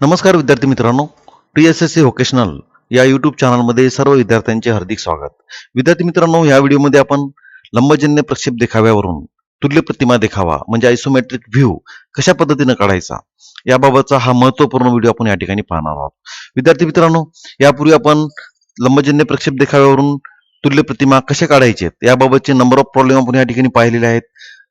नमस्कार विद्यार्थी मित्रांनो, TSSC व्होकेशनल या यूट्यूब चॅनलमध्ये सर्व विद्यार्थ्यांचे हार्दिक स्वागत. विद्यार्थी मित्रांनो, या व्हिडिओमध्ये आपण लंबजन्य प्रक्षेप देखाव्यावरून तुल्य प्रतिमा देखावा म्हणजे आयसोमेट्रिक व्ह्यू कशा पद्धतीने काढायचा याबाबतचा हा महत्त्वपूर्ण व्हिडिओ आपण या ठिकाणी पाहणार आहोत. विद्यार्थी मित्रांनो, यापूर्वी आपण लंबजन्य प्रक्षेप देखाव्यावरून तुल्य प्रतिमा कशा काढायचे याबाबतचे नंबर ऑफ प्रॉब्लेम आपण या ठिकाणी पाहिलेले आहेत.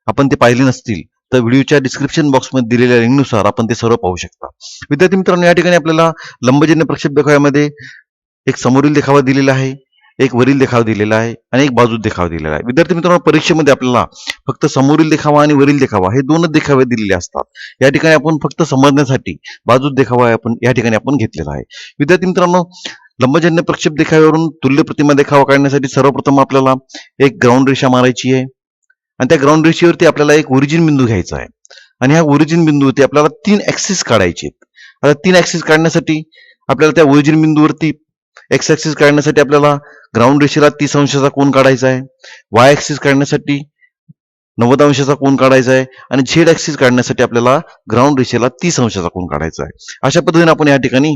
आपण ते पाहिले नसतील तर व्हिडिओच्या डिस्क्रिप्शन बॉक्समध्ये दिलेल्या लिंकनुसार आपण ते सर्व पाहू शकता. विद्यार्थी मित्रांनो, या ठिकाणी आपल्याला लंबजन्य प्रक्षेप देखाव्यामध्ये एक समोरील देखावा दिलेला आहे, एक वरील देखावा दिलेला आहे आणि एक बाजू देखावा दिलेला आहे. विद्यार्थी मित्रांनो, परीक्षेमध्ये आपल्याला फक्त समोरील देखावा आणि वरील देखावा हे दोनच देखावे दिलेले असतात. या ठिकाणी आपण फक्त समजण्यासाठी बाजू देखावा आपण या ठिकाणी आपण घेतलेला आहे. विद्यार्थी मित्रांनो, लंबजन्य प्रक्षेप देखाव्यावरून तुल्य प्रतिमा देखावा काढण्यासाठी सर्वप्रथम आपल्याला एक ग्राउंड रेषा मारायची आहे आणि त्या ग्राउंड रेषेवरती आपल्याला एक ओरिजिन बिंदू घ्यायचा आहे आणि ह्या ओरिजिन बिंदूवरती आपल्याला 3 ऍक्सिस काढायचे आहेत. आता 3 ऍक्सिस काढण्यासाठी आपल्याला त्या ओरिजिन बिंदूवरती एक्स ऍक्सिस काढण्यासाठी आपल्याला ग्राउंड रेषेला 30 अंशाचा कोन काढायचा आहे, वाय ऍक्सिस काढण्यासाठी 90 अंशाचा कोन काढायचा आहे आणि झेड ऍक्सिस काढण्यासाठी आपल्याला ग्राउंड रेषेला 30 अंशाचा कोन काढायचा आहे. अशा पद्धतीने आपण या ठिकाणी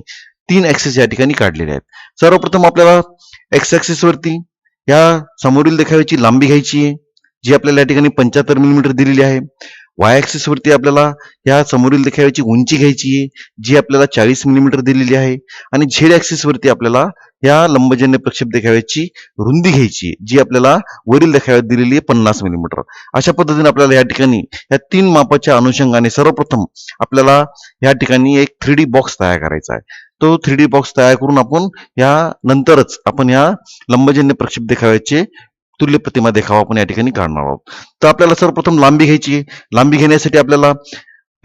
3 ऍक्सिस या ठिकाणी काढलेले आहेत. सर्वप्रथम आपल्याला एक्स ऍक्सिस वरती या समोरील देखाव्याची लांबी घ्यायची आहे जी आपल्याला या ठिकाणी 75 मिलीमीटर दिलेली आहे. वाय ऍक्सिस वरती आपल्याला या समोरील देखाव्याची उंची घ्यायची आहे जी आपल्याला 40 मिलीमीटर दिलेली आहे आणि झेड ऍक्सिस वरती आपल्याला या लंबजन्य प्रक्षेप देखाव्याची रुंदी घ्यायची आहे जी आपल्याला वरील देखाव्यात दिलेली आहे 50 मिलीमीटर. अशा पद्धतीने आपल्याला या ठिकाणी या 3 मापाच्या अनुषंगाने सर्वप्रथम आपल्याला या ठिकाणी एक 3D बॉक्स तयार करायचा आहे. तो 3D बॉक्स तयार करून आपण या नंतरच आपण या लंबजन्य प्रक्षेप देखाव्याचे तुल्य प्रतिमा देखावा आपण या ठिकाणी काढणार आहोत. तर आपल्याला सर्वप्रथम लांबी घ्यायची आहे. लांबी घेण्यासाठी आपल्याला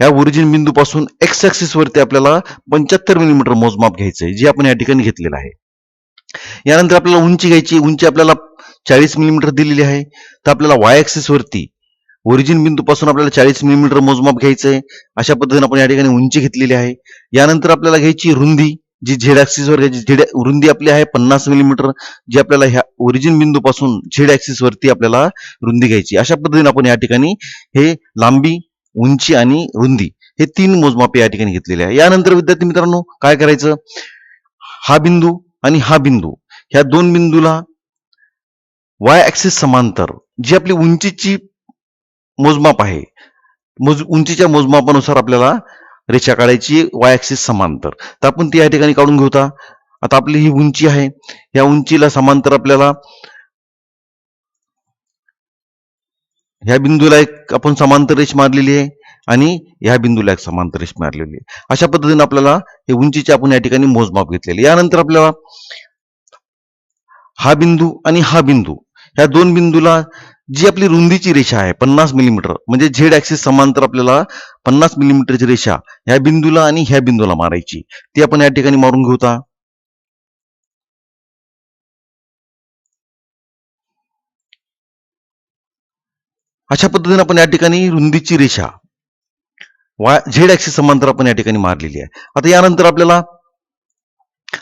या ओरिजिन बिंदूपासून एक्स ऍक्सिस वरती आपल्याला 75 मिलीमीटर मोजमाप घ्यायचं आहे जे आपण या ठिकाणी घेतलेलं आहे. यानंतर आपल्याला उंची घ्यायची, उंची आपल्याला 40 मिलीमीटर दिलेली आहे. तर आपल्याला वाय ऍक्सिस वरती ओरिजिन बिंदूपासून आपल्याला 40 मिलीमीटर मोजमाप घ्यायचं आहे. अशा पद्धतीने आपण या ठिकाणी उंची घेतलेली आहे. यानंतर आपल्याला घ्यायची रुंदी जी झेड ऍक्सिस वर झेड रुंदी आपली आहे 50 मिलीमीटर जी आपल्याला ह्या ओरिजिन बिंदूपासून झेड ऍक्सिस वरती आपल्याला रुंदी घ्यायची. अशा पद्धतीने आपण या ठिकाणी हे लांबी, उंची आणि रुंदी हे 3 मोजमापे या ठिकाणी घेतलेले आहे. यानंतर विद्यार्थी मित्रांनो काय करायचं, हा बिंदू आणि हा बिंदू ह्या 2 बिंदूला वाय ऍक्सिस समांतर जी आपली उंचीची मोजमाप आहे, उंचीच्या मोजमापानुसार आपल्याला रेषा काढायची वाय ऍक्सिस समांतर. तर आपण ती या ठिकाणी काढून घेऊता. आता आपली ही उंची आहे, या उंचीला समांतर आपल्याला ह्या बिंदूला एक आपण समांतर रेष मारलेली आहे आणि ह्या बिंदूला एक समांतर रेष मारलेली आहे. अशा पद्धतीने आपल्याला हे उंचीचे आपण या ठिकाणी मोजमाप घेतलेले. यानंतर आपल्याला हा बिंदू आणि हा बिंदू ह्या 2 बिंदूला जी आपली रुंदीची रेषा आहे 50 मिलीमीटर म्हणजे झेड ऍक्सिस समांतर आपल्याला 50 मिलीमीटरची रेषा ह्या बिंदूला आणि ह्या बिंदूला मारायची. ती आपण या ठिकाणी मारून घेऊता. अशा पद्धतीने आपण या ठिकाणी रुंदीची रेषा झेड ऍक्सिस समांतर आपण या ठिकाणी मारलेली आहे. आता यानंतर आपल्याला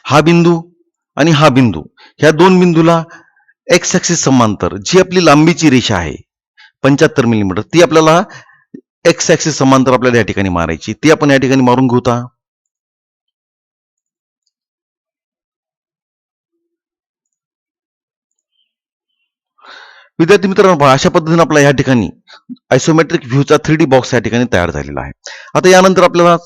हा बिंदू आणि हा बिंदू ह्या 2 बिंदूला एक्स ऍक्सिस समांतर जी आपली लांबीची रेषा आहे 75 मिलीमीटर ती आपल्याला एक्स ऍक्सिस समांतर आपल्याला या ठिकाणी मारायची. ती आपण या ठिकाणी मारून घेऊता. विद्यार्थी मित्रांनो, अशा पद्धतीने आपला या ठिकाणी आयसोमेट्रिक व्ह्यूचा 3D बॉक्स या ठिकाणी तयार झालेला आहे. आता यानंतर आपल्याला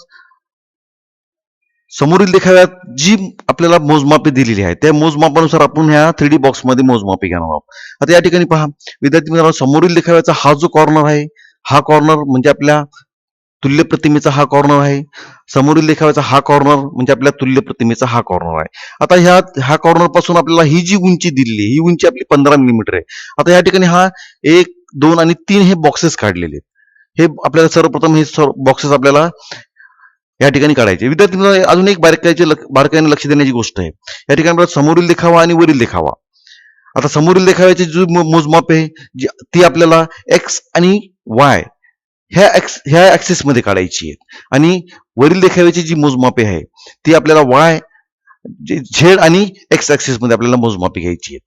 समोरील देखाव्यात जी आपल्याला मोजमापे दिलेली आहे त्या मोजमापानुसार आपण ह्या 3D बॉक्स मध्ये मोजमापे घेणार आहोत. आता या ठिकाणी पहा विद्यार्थी मित्रांनो, समोरील देखाव्याचा हा जो कॉर्नर आहे हा कॉर्नर म्हणजे आपल्या तुल्य प्रतिमेचा हा कॉर्नर आहे. समोरील देखाव्याचा हा कॉर्नर म्हणजे आपल्या तुल्य प्रतिमेचा हा कॉर्नर आहे. आता ह्या कॉर्नर पासून आपल्याला ही जी उंची दिलेली आहे ही उंची आपली 15 मिलीमीटर आहे. आता या ठिकाणी हा 1, 2 आणि 3 हे बॉक्सेस काढलेले आहेत. हे आपल्याला सर्वप्रथम हे बॉक्सेस आपल्याला या ठिकाणी काढायचे. विद्यार्थी मित्रांनो, अजून एक बारकाईने लक्ष देण्याची गोष्ट आहे. या ठिकाणी आपल्याला समोरील देखावा आणि वरील देखावा. आता समोरील देखाव्याची जी मोजमाप आहे ती आपल्याला एक्स आणि वाय ह्या ऍक्सिस मध्ये काढायची आहे आणि वरील देखाव्याची जी मोजमापे आहे ती आपल्याला वाय झेड आणि एक्स ऍक्सिस मध्ये आपल्याला मोजमापे घ्यायची आहेत.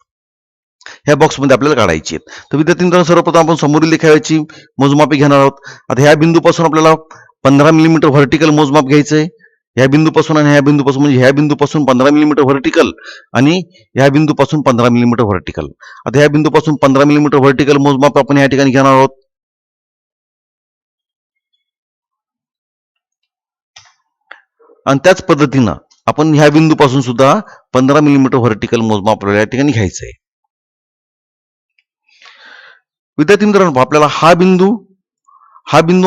ह्या बॉक्स मध्ये आपल्याला काढायची आहेत. तर विद्यार्थी मित्रांनो, सर्वप्रथम आपण समोरील देखाव्याची मोजमापे घेणार आहोत. आता ह्या बिंदूपासून आपल्याला 15 मिलीमीटर व्हर्टिकल मोजमाप घ्यायचंय ह्या बिंदूपासून आणि ह्या बिंदूपासून, म्हणजे ह्या बिंदूपासून 15 मिलीमीटर व्हर्टिकल आणि ह्या बिंदूपासून 15 मिलीमीटर व्हर्टिकल. आता ह्या बिंदूपासून 15 मिलीमीटर व्हर्टिकल मोजमाप आपण या ठिकाणी घेणार आहोत. आणि त्याच पद्धतीनं आपण ह्या बिंदूपासून सुद्धा 15 मिलीमीटर व्हर्टिकल मोजमाप आपल्याला या ठिकाणी घ्यायचं आहे. विद्यार्थी मित्रांनो, आपल्याला हा बिंदू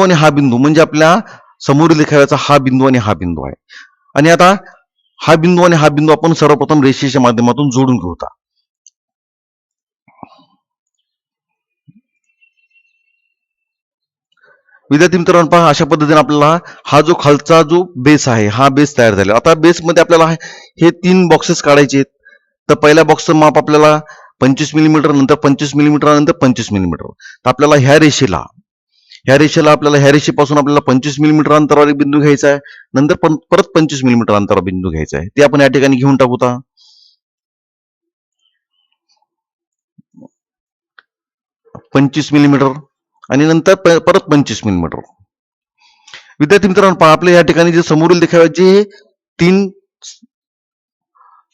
आणि हा बिंदू म्हणजे आपल्या समोरील देखाव्याचा हा बिंदू आणि हा बिंदू आहे. आणि आता हा बिंदू आणि हा बिंदू आपण सर्वप्रथम रेषेच्या माध्यमातून जोडून घेऊ. विद्यार्थी मित्रांनो, पहा अशा पद्धतीने आपल्याला हा जो खालचा जो बेस आहे हा बेस तयार झाला. आता बेसमध्ये आपल्याला हे 3 बॉक्सेस काढायचे आहेत. तर पहिल्या बॉक्सचं माप आपल्याला 25 मिलीमीटर, नंतर 25 मिलीमीटर, नंतर 25 मिलीमीटर. तर आपल्याला ह्या रेषेला आपल्याला ह्या रेषेपासून आपल्याला 25 मिलीमीटर अंतरावर एक बिंदू घ्यायचा आहे. नंतर परत 25 मिलीमीटर अंतरावर बिंदू घ्यायचा आहे. ते आपण या ठिकाणी घेऊन टाकू. 25 मिलीमीटर आणि नंतर परत 25 मिलीमीटर. विद्यार्थी मित्रांनो, पहा आपल्या या ठिकाणी जे समोरील देखाव्याचे 3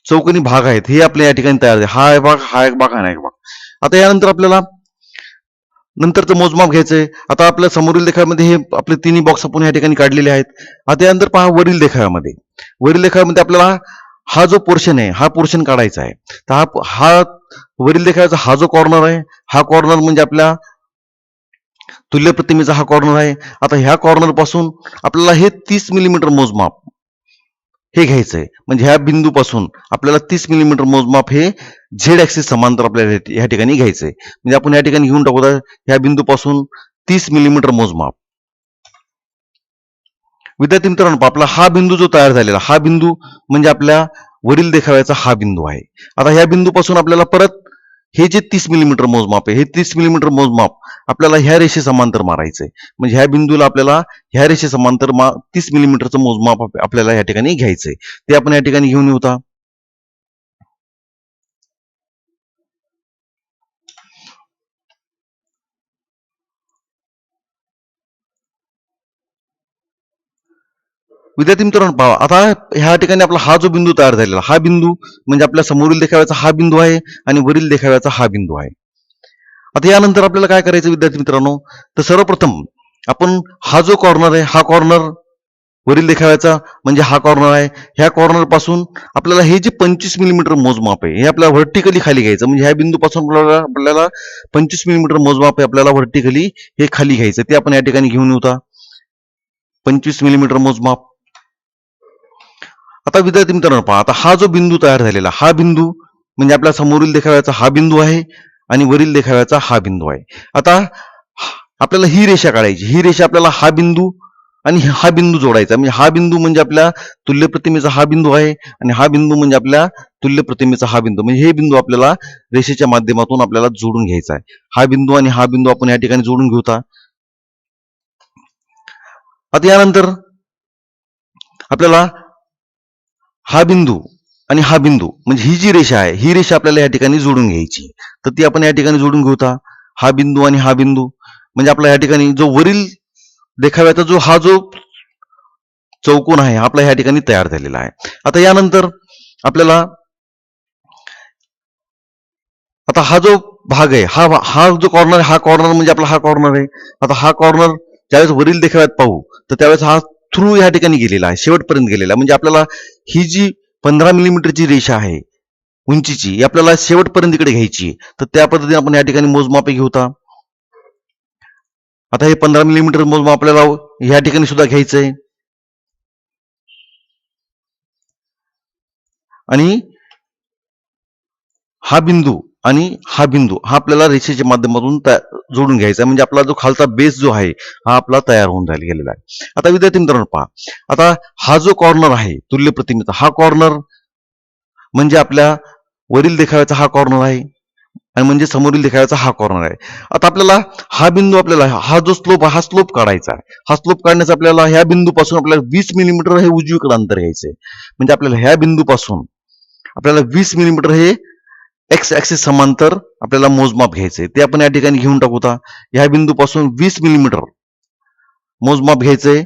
चौकोनी भाग आहेत हे आपल्या या ठिकाणी तयार झाले. हा एक भाग, हा एक भाग, हा एक भाग. आता यानंतर आपल्याला नंतरचं मोजमाप घ्यायचंय. आता आपल्या समोरील देखाव्यामध्ये हे आपले तिन्ही बॉक्स आपण या ठिकाणी काढलेले आहेत. आता यानंतर पहा वरील देखाव्यामध्ये आपल्याला हा जो पोर्शन आहे हा पोर्शन काढायचा आहे. तर हा वरील देखाव्याचा हा जो कॉर्नर आहे, हा कॉर्नर म्हणजे आपल्या तुल्य प्रतिमेचा हा कॉर्नर आहे. आता ह्या कॉर्नर पासून आपल्याला हे 30 मिलीमीटर मोजमाप हे घ्यायचंय. म्हणजे ह्या बिंदूपासून आपल्याला 30 मिलीमीटर मोजमाप हे झेड ऍक्सिस समांतर आपल्याला या ठिकाणी घ्यायचंय. म्हणजे आपण या ठिकाणी घेऊन टाकू ह्या बिंदूपासून 30 मिलीमीटर मोजमाप. विद्यार्थी मित्रांनो, आपला हा बिंदू जो तयार झालेला हा बिंदू म्हणजे आपल्या वरील देखाव्याचा हा बिंदू आहे. आता ह्या बिंदूपासून आपल्याला परत हे जे 30 मिलीमीटर मोजमाप आहे हे 30 मिलीमीटर मोजमाप आपल्याला ह्या रेषे समांतर मारायचंय. म्हणजे ह्या बिंदूला आपल्याला ह्या रेषे समांतर 30 मिलीमीटरचं मोजमाप आपल्याला या ठिकाणी घ्यायचंय. ते आपण या ठिकाणी घेऊन येऊ. विद्यार्थी मित्रांनो, पहा आता ह्या ठिकाणी आपला हा जो बिंदू तयार झालेला हा बिंदू म्हणजे आपल्या समोरील देखाव्याचा हा बिंदू आहे आणि वरील देखाव्याचा हा बिंदू आहे. आता यानंतर आपल्याला काय करायचं विद्यार्थी मित्रांनो, तर सर्वप्रथम आपण हा जो कॉर्नर आहे हा कॉर्नर वरील देखाव्याचा म्हणजे हा कॉर्नर आहे. ह्या कॉर्नर पासून आपल्याला हे जे 25 मिलीमीटर मोजमाप आहे हे आपल्याला व्हर्टिकली खाली घ्यायचं. म्हणजे ह्या बिंदूपासून आपल्याला 25 मिलीमीटर मोजमाप आहे आपल्याला व्हर्टिकली हे खाली घ्यायचं. ते आपण या ठिकाणी घेऊन येऊ. 25 मिलीमीटर मोजमाप. आता विद्यार्थी मित्रांनो, पहा आता हा जो बिंदू तयार झालेला हा बिंदू म्हणजे आपल्या समोरील देखाव्याचा हा बिंदू आहे आणि वरील देखाव्याचा हा बिंदू आहे. आता आपल्याला ही रेषा काढायची. ही रेषा आपल्याला हा बिंदू आणि हा बिंदू जोडायचा. म्हणजे हा बिंदू म्हणजे आपल्या तुल्य प्रतिमेचा हा बिंदू आहे आणि हा बिंदू म्हणजे आपल्या तुल्य प्रतिमेचा हा बिंदू. म्हणजे हे बिंदू आपल्याला रेषेच्या माध्यमातून आपल्याला जोडून घ्यायचा आहे. हा बिंदू आणि हा बिंदू आपण या ठिकाणी जोडून घेऊया. आता यानंतर आपल्याला हा बिंदू आणि हा बिंदू म्हणजे ही जी रेषा आहे ही रेषा आपल्याला या ठिकाणी जोडून घ्यायची. तर ती आपण या ठिकाणी जोडून घेऊया. हा बिंदू आणि हा बिंदू म्हणजे आपला या ठिकाणी जो वरील देखाव्याचा जो हा जो चौकोन आहे आपला या ठिकाणी तयार झालेला आहे. आता यानंतर आपल्याला आता हा जो भाग आहे हा जो कॉर्नर हा कॉर्नर म्हणजे आपला हा कॉर्नर आहे. आता हा कॉर्नर ज्यावेळेस वरील देखाव्यात पाहू तर त्यावेळेस हा थ्रू या ठिकाणी गेलेला आहे, शेवटपर्यंत गेलेला. म्हणजे आपल्याला ही जी 15 मिलीमीटरची रेषा आहे उंचीची ही आपल्याला शेवटपर्यंत इकडे घ्यायची. तर त्या पद्धतीने आपण या ठिकाणी मोजमाप घेऊया. आता हे 15 मिलीमीटर मोजमाप आपल्याला या ठिकाणी सुद्धा घ्यायचंय आणि हा बिंदू आणि हा बिंदू हा आपल्याला रेषेच्या माध्यमातून जोडून घ्यायचा. म्हणजे आपला जो खालचा बेस जो आहे हा आपला तयार होऊन गेलेला आहे. आता विद्यार्थी मित्रांनो, पहा आता हा जो कॉर्नर आहे तुल्य प्रतिमेचा हा कॉर्नर म्हणजे आपल्या वरील देखाव्याचा हा कॉर्नर आहे आणि म्हणजे समोरील देखाव्याचा हा कॉर्नर आहे. आता आपल्याला हा बिंदू आपल्याला हा जो स्लोप हा स्लोप काढायचा आहे. हा स्लोप काढण्याचा आपल्याला ह्या बिंदूपासून आपल्याला 20 मिलीमीटर हे उजवीकडे अंतर घ्यायचंय. म्हणजे आपल्याला ह्या बिंदूपासून आपल्याला 20 मिलीमीटर हे एक्स ऍक्सिस समांतर आपल्याला मोजमाप घ्यायचंय. ते आपण या ठिकाणी घेऊन टाकूया. ह्या बिंदूपासून 20 मिलीमीटर मोजमाप घ्यायचंय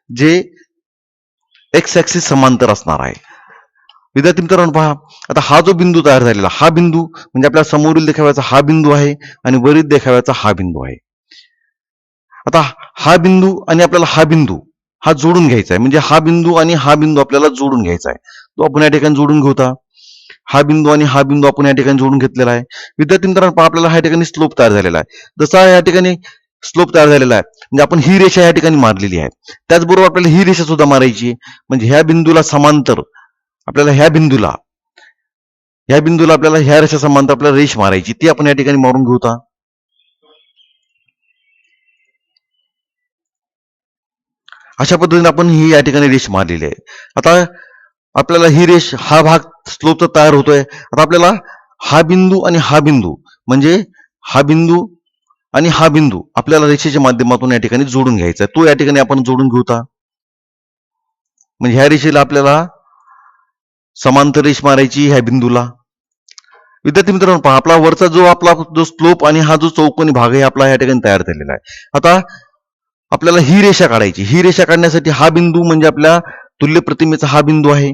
जे एक्स ऍक्सिस समांतर असणार आहे. विद्यार्थी मित्रांनो पहा, आता हा जो बिंदू तयार झालेला, हा बिंदू म्हणजे आपल्या समोरील देखाव्याचा हा बिंदू आहे आणि वरील देखाव्याचा हा बिंदू आहे. आता हा बिंदू आणि आपल्याला हा बिंदू हा जोडून घ्यायचा आहे. म्हणजे हा बिंदू आणि हा बिंदू आपल्याला जोडून घ्यायचा आहे. तो आपण या ठिकाणी जोडून घेऊता. हा बिंदू आणि हा बिंदू आपण या ठिकाणी जोडून घेतलेला आहे. विद्यार्थी मित्रांनो पहा, आपल्याला या ठिकाणी स्लोप तयार झालेला आहे. जसा या ठिकाणी स्लोप तयार झालेला आहे म्हणजे आपण ही रेषा या ठिकाणी मारलेली आहे. त्याचबरोबर आपल्याला ही रेषा सुद्धा मारायची आहे. म्हणजे ह्या बिंदूला समांतर आपल्याला ह्या बिंदूला आपल्याला ह्या रेषा समांतर आपल्याला रेष मारायची, ती आपण या ठिकाणी मारून घेऊता. अशा पद्धतीने आपण ही या ठिकाणी रेष मारलेली आहे. आता आपल्याला ही रेष, हा भाग स्लोपचा तयार होतोय. आता आपल्याला हा बिंदू आणि हा बिंदू म्हणजे हा बिंदू आणि हा बिंदू आपल्याला रेषेच्या माध्यमातून या ठिकाणी जोडून घ्यायचा आहे. तो या ठिकाणी आपण जोडून घेऊता. म्हणजे ह्या रेषेला आपल्याला समांतर रेष मारायची ह्या बिंदूला. विद्यार्थी मित्रांनो पहा, आपला जो स्लोप आणि हा जो चौकोनी भाग आहे आपला या ठिकाणी तयार झालेला आहे. आता आपल्याला ही रेषा काढायची. ही रेषा काढण्यासाठी हा बिंदू म्हणजे आपल्या तुल्य प्रतिमेचा हा बिंदू आहे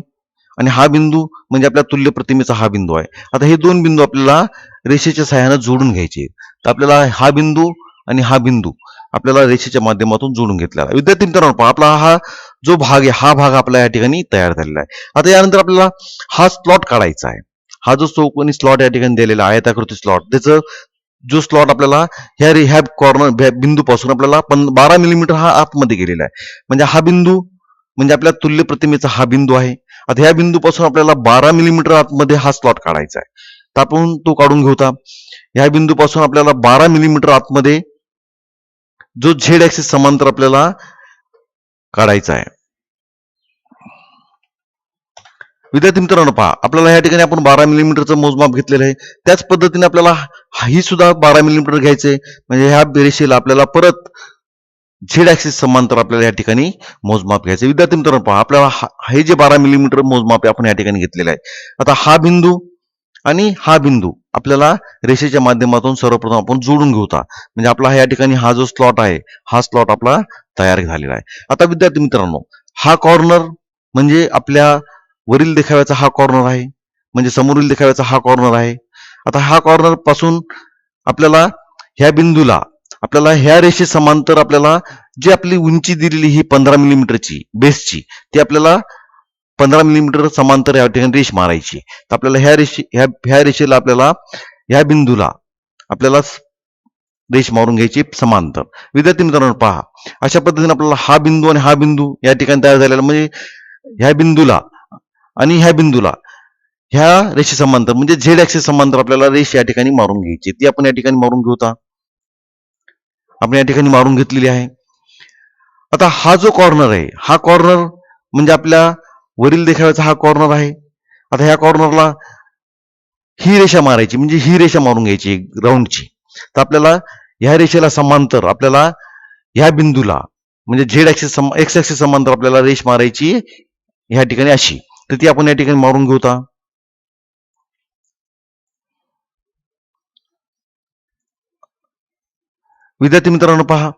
आणि हा बिंदू म्हणजे आपल्या तुल्य प्रतिमेचा हा बिंदू आहे. आता हे दोन बिंदू आपल्याला रेषेच्या सहाय्याने जोडून घ्यायचे. तर आपल्याला हा बिंदू आणि हा बिंदू आपल्याला रेषेच्या माध्यमातून जोडून घेतलेला आहे. विद्यार्थी मित्रांनो पहा, आपला हा जो भाग आहे हा भाग आपला या ठिकाणी तयार झालेला आहे. आता यानंतर आपल्याला हा स्लॉट काढायचा आहे. हा जो चौकोनी स्लॉट या ठिकाणी दिलेला आहे, आयताकृती स्लॉट, त्याचं जो स्लॉट आपल्याला ह्या कॉर्नर बिंदूपासून आपल्याला 12 मिलीमीटर हा आतमध्ये गेलेला आहे. म्हणजे हा बिंदू म्हणजे आपल्या तुल्य प्रतिमेचा हा बिंदू आहे. आता ह्या बिंदूपासून आपल्याला 12 मिलीमीटर आतमध्ये हा स्लॉट काढायचा आहे. तर आपण तो काढून घेऊता. ह्या बिंदूपासून आपल्याला 12 मिलीमीटर आतमध्ये जो झेड ऍक्सिस समांतर आपल्याला काढायचा आहे. विद्यार्थी मित्रांनो पहा, आपल्याला या ठिकाणी आपण 12 मिलीमीटरचं मोजमाप घेतलेलं आहे. त्याच पद्धतीने आपल्याला ही सुद्धा 12 मिलीमीटर घ्यायचे. म्हणजे ह्या रेषेला आपल्याला परत झेड ऍक्सिस समांतर आपल्याला या ठिकाणी मोजमाप घ्यायचे. विद्यार्थी मित्रांनो पहा, आपल्याला हे जे 12 मिलीमीटर मोजमाप आपण या ठिकाणी घेतलेलं आहे. आता हा बिंदू आणि हा बिंदू आपल्याला रेषेच्या माध्यमातून सर्वप्रथम आपण जोडून घेऊता. म्हणजे आपला या ठिकाणी हा जो स्लॉट आहे हा स्लॉट आपला तयार झालेला आहे. आता विद्यार्थी मित्रांनो, हा कॉर्नर म्हणजे आपल्या वरील देखाव्याचा हा कॉर्नर आहे, म्हणजे समोरील देखाव्याचा हा कॉर्नर आहे. आता हा कॉर्नर पासून आपल्याला ह्या बिंदूला आपल्याला ह्या रेषे समांतर आपल्याला जी आपली उंची दिलेली ही 15 मिलीमीटरची बेसची, ती आपल्याला 15 मिलीमीटर समांतर या ठिकाणी रेष मारायची. तर आपल्याला ह्या रेषेला आपल्याला ह्या बिंदूला आपल्याला रेष मारून घ्यायची समांतर. विद्यार्थी मित्रांनो पहा, अशा पद्धतीने आपल्याला हा बिंदू आणि हा बिंदू या ठिकाणी तयार झालेला, म्हणजे ह्या बिंदूला आणि ह्या बिंदूला ह्या रेषे समांतर म्हणजे झेड ऍक्सिस समांतर आपल्याला रेष या ठिकाणी मारून घ्यायची. ती आपण या ठिकाणी मारून घेऊता. आपण या ठिकाणी मारून घेतलेली आहे. आता हा जो कॉर्नर आहे हा कॉर्नर म्हणजे आपल्या वरील देखाव्याचा हा कॉर्नर आहे. आता ह्या कॉर्नरला ही रेषा मारायची, म्हणजे ही रेषा मारून घ्यायची राऊंडची. तर आपल्याला ह्या रेषेला समांतर आपल्याला ह्या बिंदूला म्हणजे एक्स ऍक्सिस समांतर आपल्याला रेष मारायची ह्या ठिकाणी अशी. तर ती आपण या ठिकाणी मारून घेऊता. विद्यार्थी मित्रांनो पहा,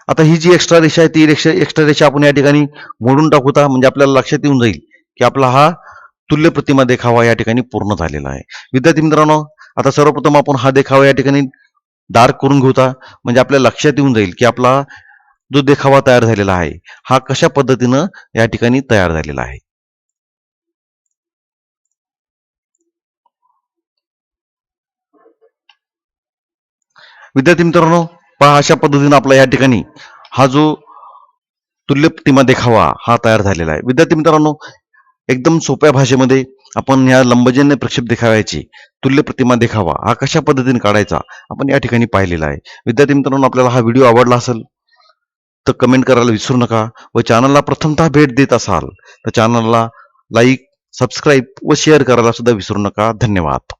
आता ही जी एक्स्ट्रा रेषा आहे ती एक्स्ट्रा रेषा आपण या ठिकाणी मोडून टाकूता. म्हणजे आपल्याला लक्षात येऊन जाईल की आपला हा तुल्य प्रतिमा देखावा या ठिकाणी पूर्ण झालेला आहे. विद्यार्थी मित्रांनो, आता सर्वप्रथम आपण हा देखावा या ठिकाणी डार्क करून घेऊता. म्हणजे आपल्याला लक्षात येऊन जाईल की आपला जो देखावा तयार झालेला आहे हा कशा पद्धतीनं या ठिकाणी तयार झालेला आहे. विद्यार्थी मित्रांनो पहा, अशा पद्धतीने आपला या ठिकाणी हा जो तुल्य प्रतिमा देखावा हा तयार झालेला आहे. विद्यार्थी मित्रांनो, एकदम सोप्या भाषेमध्ये आपण या लंबजन्य प्रक्षेप देखाव्याची तुल्य प्रतिमा देखावा हा कशा पद्धतीने काढायचा आपण या ठिकाणी पाहिलेला आहे. विद्यार्थी मित्रांनो, आपल्याला हा व्हिडिओ आवडला असेल तर कमेंट करायला विसरू नका व चॅनलला प्रथमतः भेट देत असाल तर चॅनलला लाईक, सबस्क्राईब व शेअर करायला सुद्धा विसरू नका. धन्यवाद.